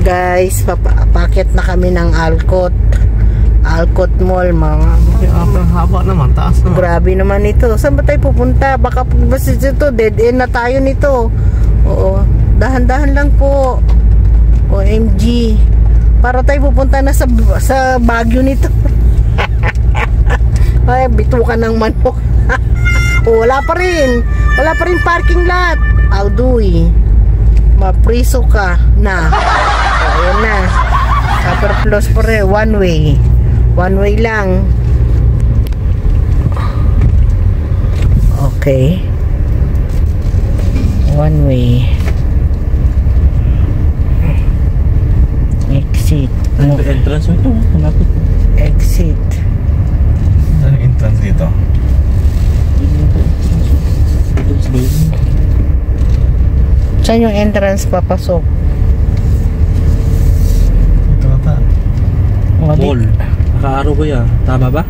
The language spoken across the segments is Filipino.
Guys, papakit na kami ng Alcott Mall, mga haba naman, taas naman. grabe naman ito. Saan ba tayo pupunta? Baka basta ito, dead end na tayo nito. Oo, dahan-dahan lang po. OMG, para tayo pupunta na sa Baguio nito. Ay, bitukan ng manok. Oh, wala pa rin parking lot. Alduy, mapriso ka na. Ayan na, upper plus pa rin. One way lang. Okay, one way. Exit. Entrance mo ito, malapit. Exit. Ano yung entrance dito? Saan yung entrance papasok? Ito ata. Mall. Nakaaraw ko yan. Tama ba?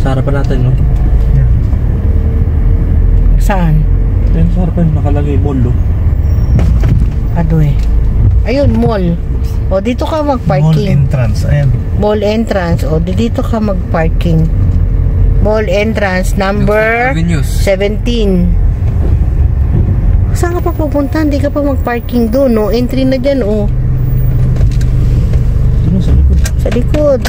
Sa harapan natin, no? Yeah. Saan? Yan, sa harapan nakalagay mall, no? Adoy. Ayun, mall. O, dito ka Mall mag-parking. entrance, ayan. Mall entrance. O, dito ka mag-parking. Mall entrance number 17. Saan ka pa pupunta? Hindi ka pa mag-parking doon, no? Entry na dyan, oh. Ito sa likod. Sa likod.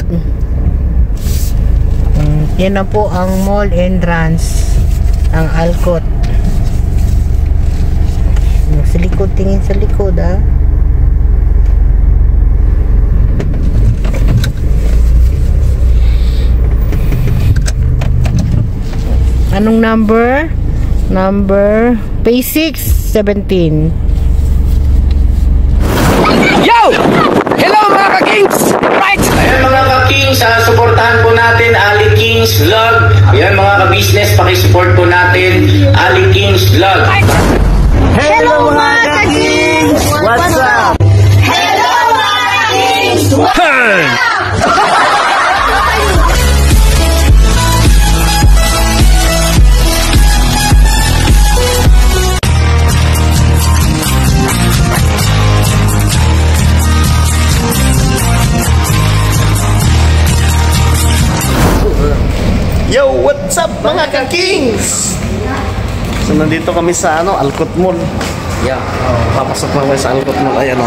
Yan na po ang mall entrance ng Alcott. Sa likod, tingin sa likod, ah. Anong number? Number P6 17. Yo! Hello mga ka-Kings! Right! Ayan mga ka-Kings, supportahan po natin Ali Kings Vlog. Ayan mga ka-business, pakisupport po natin Ali Kings Vlog. Hello mga ka-Kings! What's up? Hello mga ka-Kings! Hey! Yo, what's up mga ka-Kings? So nandito kami sa Alcott Mall. Yeah. Papasok lang kami sa Alcott Mall. Ayan o.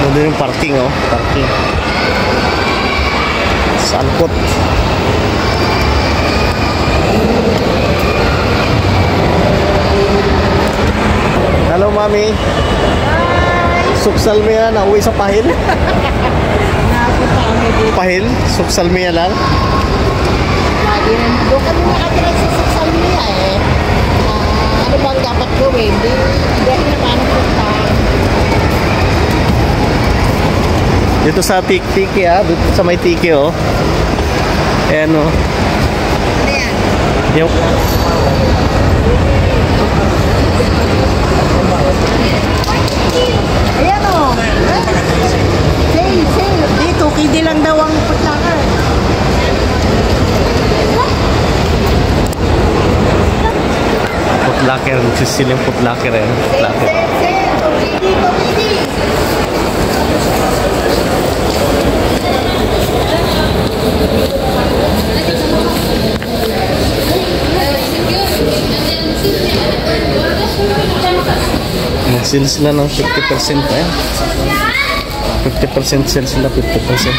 Nandito yung parking o. Parking. Sa Alcott. Hello mami. Suksal mo yan, nauwi sa Pahil. Pahil? Suksal mo yan lang? Doon kami nakatira sa Salmia eh. Ano bang dapat gawin? Hindi na paano punta. Dito sa Tiki ah, dito sa may Tiki oh. Ayan oh. Ano yan? Yung Ayan o. Sale. Dito, kidi lang daw ang pagkakar. Footlocker, nagsisiling Footlocker eh. Footlocker. Kidi. Mag-sale sila ng 50% pa yan. 50% sale sila, 50%.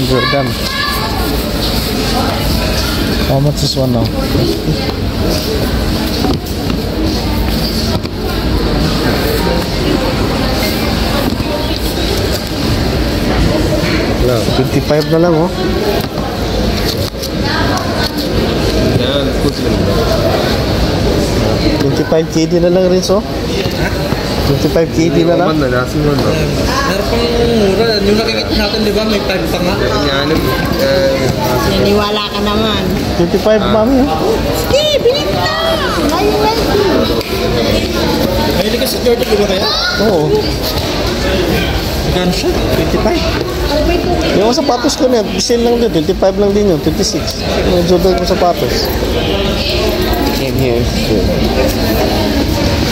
Jordan. How much is one now? 25 na lang oh. 25 KD na lang rin so. 25 KD na lang. Meron pang mura. Yung nakikita natin, di ba? May tag pa nga. Naniwala ka naman. 25 mami oh. Sige, bilit na. Ngayon. Ay, hindi ka sa Jordan, di ba kaya? Oo. Magkano siya? 25. Yung Mga sapatos ko na, sale lang din, 25 lang din yun, 26. Mga Jordan ko sapatos. And here's the...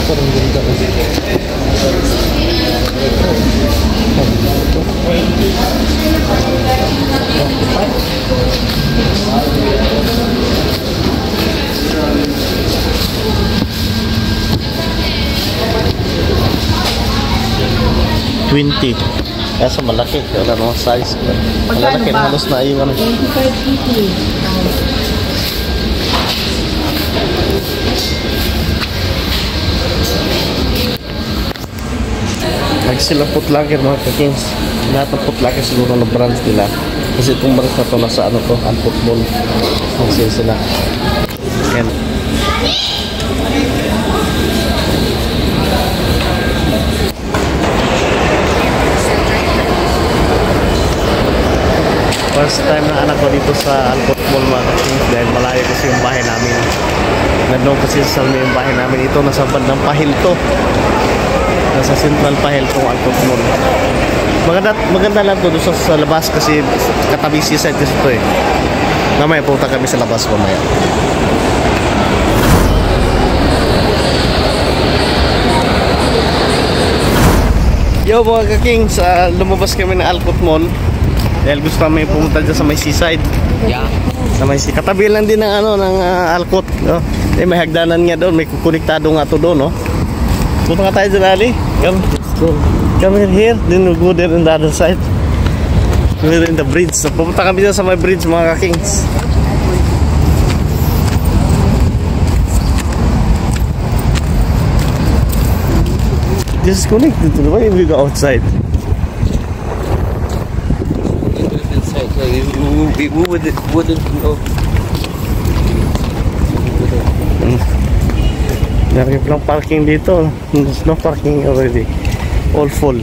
Parang ganda kasi. $20. Kaso malaki. Wala naman size. Malalaki na halos na iwan. 25 Sila putlaker mga kakings. Lahat ng putlaker siguro ng brands nila. Kasi itong brands na ito nasa ano to, Alpot Mall. Mag-sale sila. Yan. First time na anak ko dito sa Alpot Mall mga kakings dahil malayo kasi yung bahay namin. Nandun kasi sa Salmi yung bahay namin. Ito nasa bandang Pahil to. Nasa Central Pahil kung Alpot Mall. Maganda lang to doon sa labas kasi katabi seaside kasi ito eh. Mamaya punta kami sa labas mamaya. Yo mga kakings, lumabas kami ng Alpot Mall dahil gusto kami pumunta dyan sa may seaside. Yeah. Sa may katabi lang din ng ano ng Alcott, no? Eh may hagdanan nga doon, may kukonektado nga to doon, no? Punta ka tayo dyan, Ali. Come here, then we'll go there on the other side. We're in the bridge. So, pupunta kami dyan sa may bridge, mga kakings. Just connected to the way we go outside. Inside, so we wouldn't know. Meron lang parking dito. There's no parking already. All full.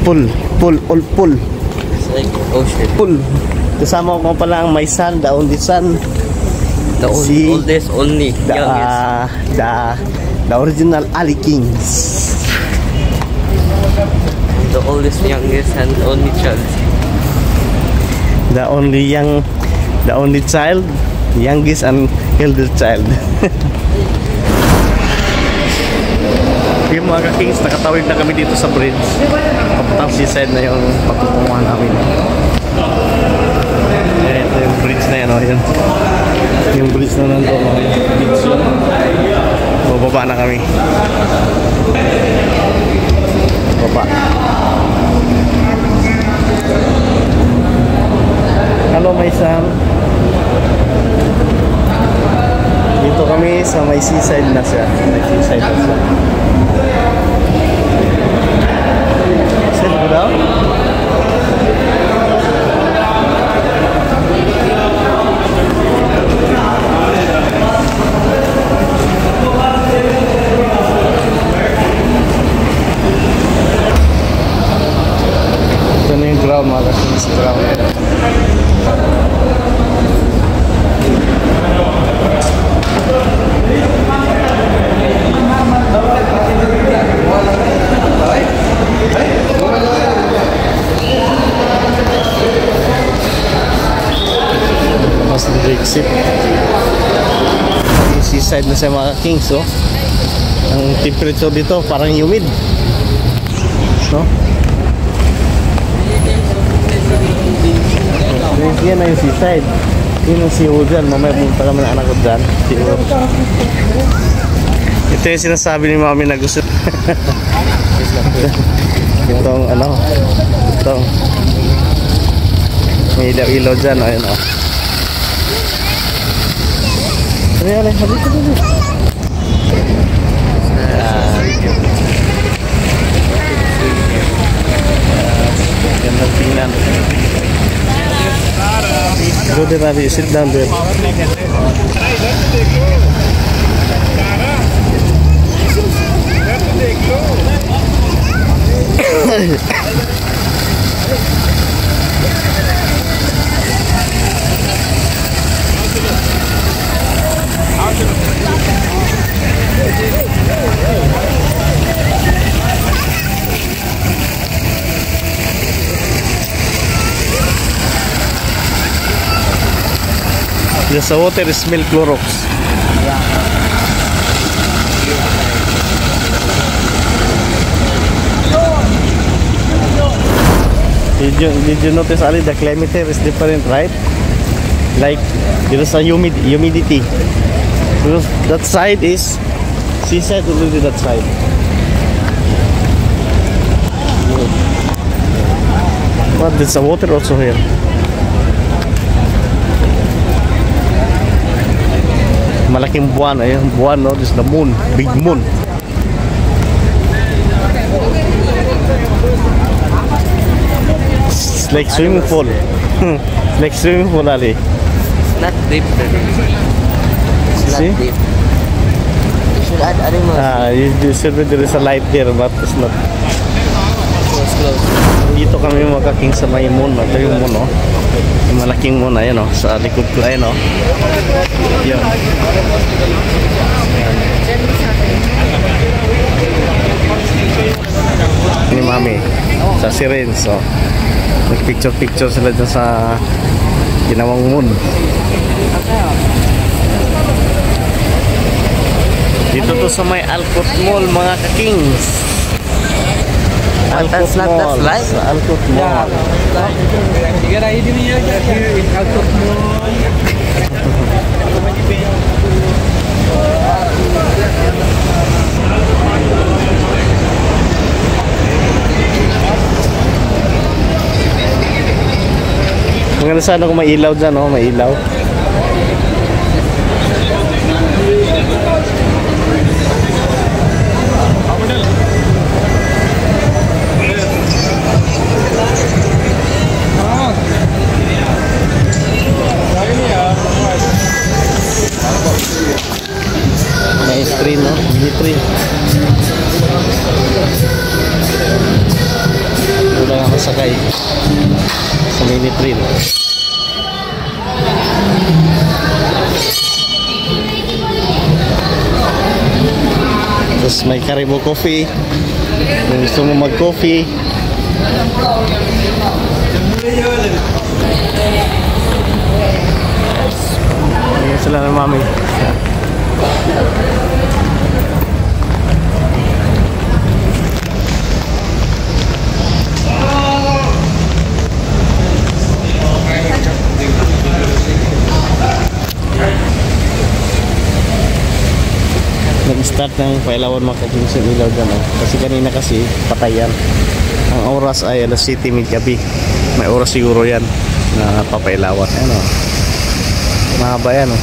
All full. It's like ocean. Full. Kasama ko pala ang my son, the only son. The oldest, only youngest. The original Ali Kings. The oldest, youngest, and only child. The only child, youngest and elder child. Yung mga ka-kings, nakatawid na kami dito sa bridge. Papuntang seaside na yung patutunguhan namin. Ayan, ito yung bridge na yan, o. Ayan. Yung bridge na nandun, o. Bridge yun. Bababa na kami. Baba. Hello, my son. Dito kami sa may seaside na siya. May seaside na siya. Sit mo daw? Ito na yung ground, mga kasins ground. Mas nag-exit. Seaside na sa mga kings, oh. Ang temperature dito parang humid, no? Yan na yung seaside. Yun ang seafood dyan. Mamaya pumunta kami ng anak ko dyan. Seafood. Ito yung sinasabi ni mami na gusto. Itong ano, itong may ilaw-ilaw dyan. Ayun, oh. Ayan, halika dito. Gandang tingnan. Go there, Ravi. Sit down there. The water smell Clorox. Did you notice, Ali, the climate here is different, right? Like there's a humidity. Because that side is seaside, already that side. But there's a water also here. Malaking buwan, ayun, buwan, no? This is the moon, big moon. It's like swimming pool. It's like swimming pool, Ali. Not deep. It's See? not deep. You should add animals. You said there is a light there, but it's not. Close. Dito kami makaking sa may moon. Ito yung moon, no? Yung malaking moon, ayun, no? Sa likod ko, ayun, no? Yun. Ni Mami sa Siren, so nagpicture sila dyan sa ginawang moon. Dito to sa may Alcott Mall, mga ka-kings. That's not that light. Sa Alcott Mall. Maganda sana kung may ilaw dyan, no? May ilaw. May screen, no? Mini screen. Wala nga masakay sa mini train. Tapos may Caribou coffee. Kung gusto mo mag-coffee. Ayan sila ng Mami. Nag-start ng pailawan mga ka-kings yung ilaw dyan, oh. Kasi kanina kasi patayan. Ang oras ay alas 7:00 gabi. May oras siguro yan na papailawan. Ayan, oh. Mahaba yan, oh.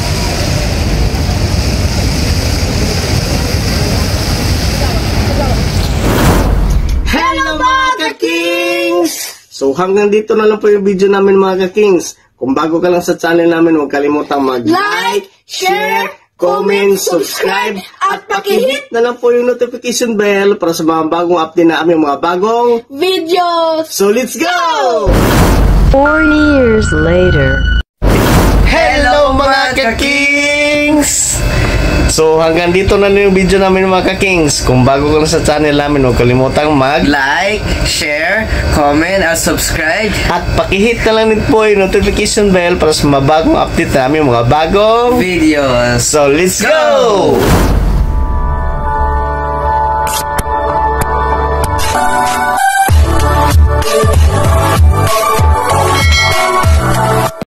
Hello mga ka-kings! So hanggang dito na lang po yung video namin mga ka-kings. Kung bago ka lang sa channel namin, huwag kalimutang mag-like, share, comment, subscribe, at pakihit na lang po yung notification bell para sa mga bagong update na aming mga bagong Videos! So let's go! 4 years later. Hello mga ka-kings! So hanggang dito na yung video namin mga ka-kings. Kung bago ka lang sa channel namin, huwag kalimutang Like, share, comment, at subscribe. at pakihit na lang din po yung notification bell para sa mga bagong update namin mga bagong Videos. So let's go!